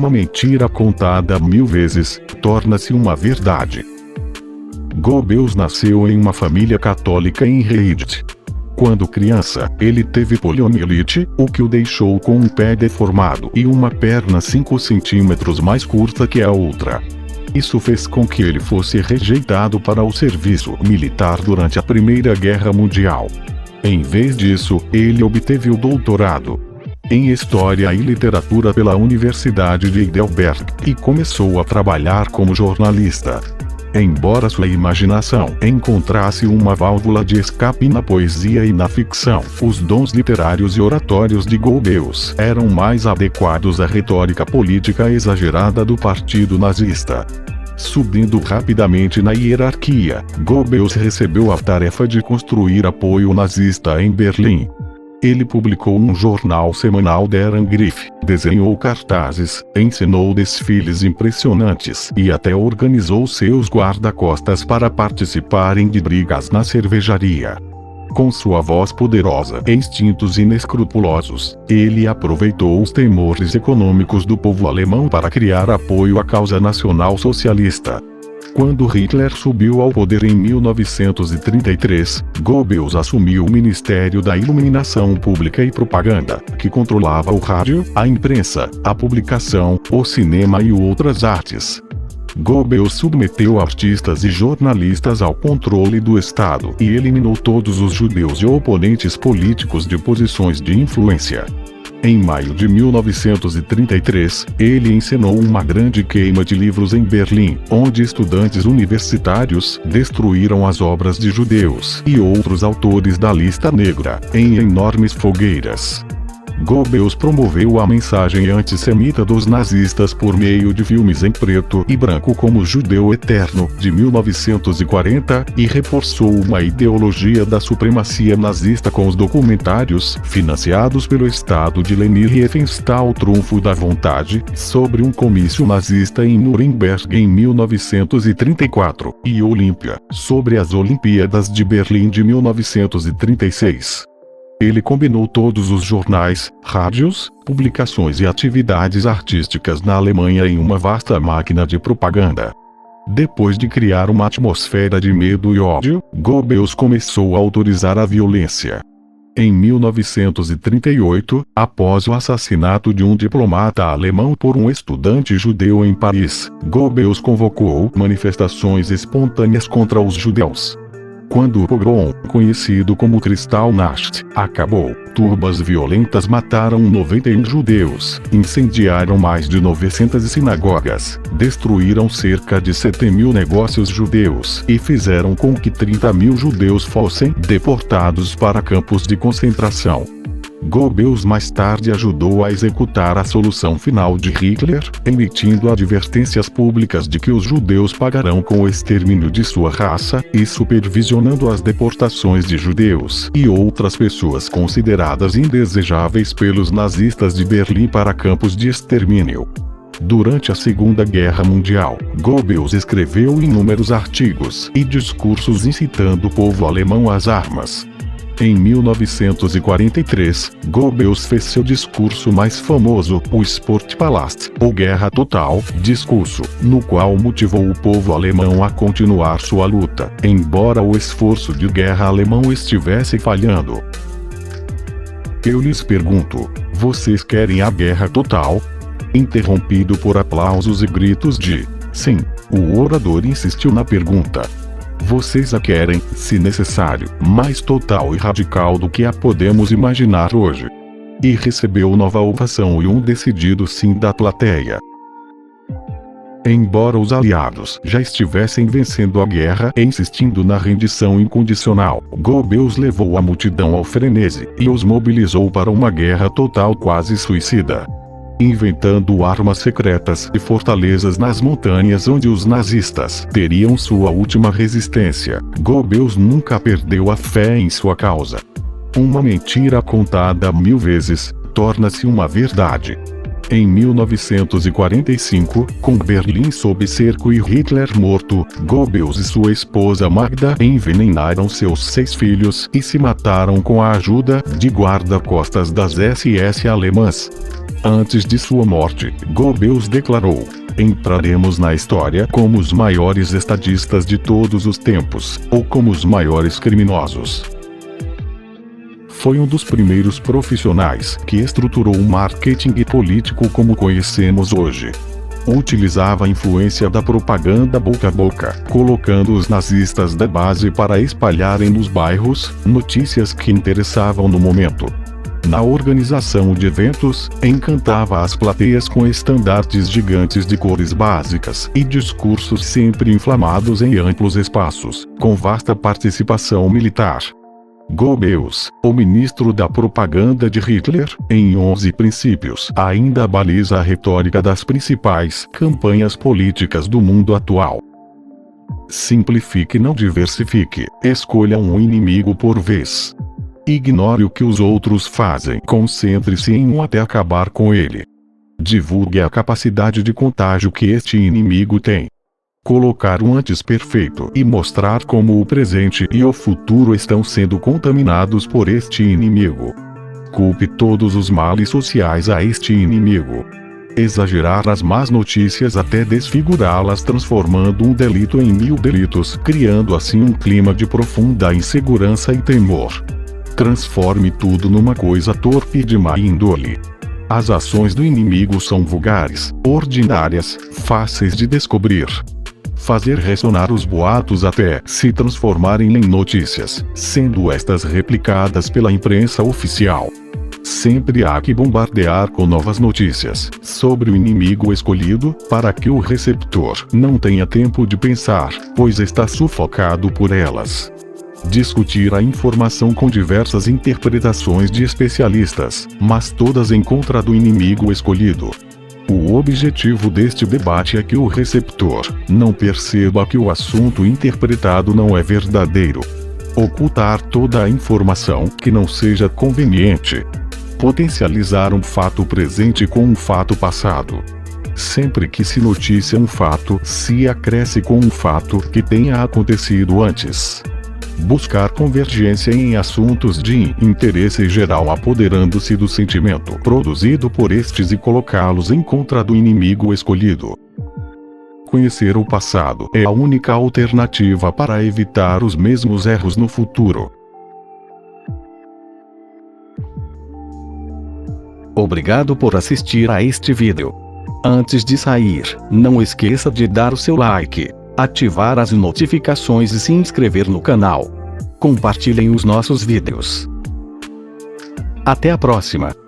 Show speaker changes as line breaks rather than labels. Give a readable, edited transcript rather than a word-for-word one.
Uma mentira contada 1000 vezes, torna-se uma verdade. Goebbels nasceu em uma família católica em Reid. Quando criança, ele teve poliomielite, o que o deixou com um pé deformado e uma perna 5 centímetros mais curta que a outra. Isso fez com que ele fosse rejeitado para o serviço militar durante a Primeira Guerra Mundial. Em vez disso, ele obteve o doutorado em História e Literatura pela Universidade de Heidelberg, e começou a trabalhar como jornalista. Embora sua imaginação encontrasse uma válvula de escape na poesia e na ficção, os dons literários e oratórios de Goebbels eram mais adequados à retórica política exagerada do Partido Nazista. Subindo rapidamente na hierarquia, Goebbels recebeu a tarefa de construir apoio nazista em Berlim. Ele publicou um jornal semanal Der Angriff, desenhou cartazes, ensinou desfiles impressionantes e até organizou seus guarda-costas para participarem de brigas na cervejaria. Com sua voz poderosa e instintos inescrupulosos, ele aproveitou os temores econômicos do povo alemão para criar apoio à causa nacional socialista. Quando Hitler subiu ao poder em 1933, Goebbels assumiu o Ministério da Iluminação Pública e Propaganda, que controlava o rádio, a imprensa, a publicação, o cinema e outras artes. Goebbels submeteu artistas e jornalistas ao controle do Estado e eliminou todos os judeus e oponentes políticos de posições de influência. Em maio de 1933, ele encenou uma grande queima de livros em Berlim, onde estudantes universitários destruíram as obras de judeus e outros autores da lista negra, em enormes fogueiras. Goebbels promoveu a mensagem antissemita dos nazistas por meio de filmes em preto e branco como Judeu Eterno, de 1940, e reforçou uma ideologia da supremacia nazista com os documentários, financiados pelo Estado de Leni Riefenstahl, O Trunfo da Vontade, sobre um comício nazista em Nuremberg em 1934, e Olímpia, sobre as Olimpíadas de Berlim de 1936. Ele combinou todos os jornais, rádios, publicações e atividades artísticas na Alemanha em uma vasta máquina de propaganda. Depois de criar uma atmosfera de medo e ódio, Goebbels começou a autorizar a violência. Em 1938, após o assassinato de um diplomata alemão por um estudante judeu em Paris, Goebbels convocou manifestações espontâneas contra os judeus. Quando o pogrom, conhecido como Kristallnacht, acabou, turbas violentas mataram 91 judeus, incendiaram mais de 900 sinagogas, destruíram cerca de 7.000 negócios judeus e fizeram com que 30.000 judeus fossem deportados para campos de concentração. Goebbels mais tarde ajudou a executar a solução final de Hitler, emitindo advertências públicas de que os judeus pagarão com o extermínio de sua raça, e supervisionando as deportações de judeus e outras pessoas consideradas indesejáveis pelos nazistas de Berlim para campos de extermínio. Durante a Segunda Guerra Mundial, Goebbels escreveu inúmeros artigos e discursos incitando o povo alemão às armas. Em 1943, Goebbels fez seu discurso mais famoso, o Sportpalast, ou Guerra Total, discurso, no qual motivou o povo alemão a continuar sua luta, embora o esforço de guerra alemão estivesse falhando. Eu lhes pergunto, vocês querem a guerra total? Interrompido por aplausos e gritos de sim, o orador insistiu na pergunta. Vocês a querem, se necessário, mais total e radical do que a podemos imaginar hoje. E recebeu nova ovação e um decidido sim da plateia. Embora os aliados já estivessem vencendo a guerra e insistindo na rendição incondicional, Goebbels levou a multidão ao frenesi e os mobilizou para uma guerra total quase suicida. Inventando armas secretas e fortalezas nas montanhas onde os nazistas teriam sua última resistência, Goebbels nunca perdeu a fé em sua causa. Uma mentira contada 1000 vezes, torna-se uma verdade. Em 1945, com Berlim sob cerco e Hitler morto, Goebbels e sua esposa Magda envenenaram seus 6 filhos e se mataram com a ajuda de guarda-costas das SS alemãs. Antes de sua morte, Goebbels declarou: "Entraremos na história como os maiores estadistas de todos os tempos, ou como os maiores criminosos." Foi um dos primeiros profissionais que estruturou o marketing político como conhecemos hoje. Utilizava a influência da propaganda boca a boca, colocando os nazistas da base para espalharem nos bairros notícias que interessavam no momento. Na organização de eventos, encantava as plateias com estandartes gigantes de cores básicas e discursos sempre inflamados em amplos espaços, com vasta participação militar. Goebbels, o ministro da propaganda de Hitler, em 11 princípios, ainda baliza a retórica das principais campanhas políticas do mundo atual. Simplifique, não diversifique, escolha um inimigo por vez. Ignore o que os outros fazem, concentre-se em um até acabar com ele. Divulgue a capacidade de contágio que este inimigo tem. Colocar um antes perfeito e mostrar como o presente e o futuro estão sendo contaminados por este inimigo. Culpe todos os males sociais a este inimigo. Exagerar as más notícias até desfigurá-las, transformando um delito em 1000 delitos, criando assim um clima de profunda insegurança e temor. Transforme tudo numa coisa torpe e de má índole. As ações do inimigo são vulgares, ordinárias, fáceis de descobrir. Fazer ressonar os boatos até se transformarem em notícias, sendo estas replicadas pela imprensa oficial. Sempre há que bombardear com novas notícias sobre o inimigo escolhido, para que o receptor não tenha tempo de pensar, pois está sufocado por elas. Discutir a informação com diversas interpretações de especialistas, mas todas em contra do inimigo escolhido. O objetivo deste debate é que o receptor não perceba que o assunto interpretado não é verdadeiro. Ocultar toda a informação que não seja conveniente. Potencializar um fato presente com um fato passado. Sempre que se noticia um fato, se acresce com um fato que tenha acontecido antes. Buscar convergência em assuntos de interesse geral, apoderando-se do sentimento produzido por estes e colocá-los em contra do inimigo escolhido. Conhecer o passado é a única alternativa para evitar os mesmos erros no futuro.
Obrigado por assistir a este vídeo. Antes de sair, não esqueça de dar o seu like, ativar as notificações e se inscrever no canal. Compartilhem os nossos vídeos. Até a próxima!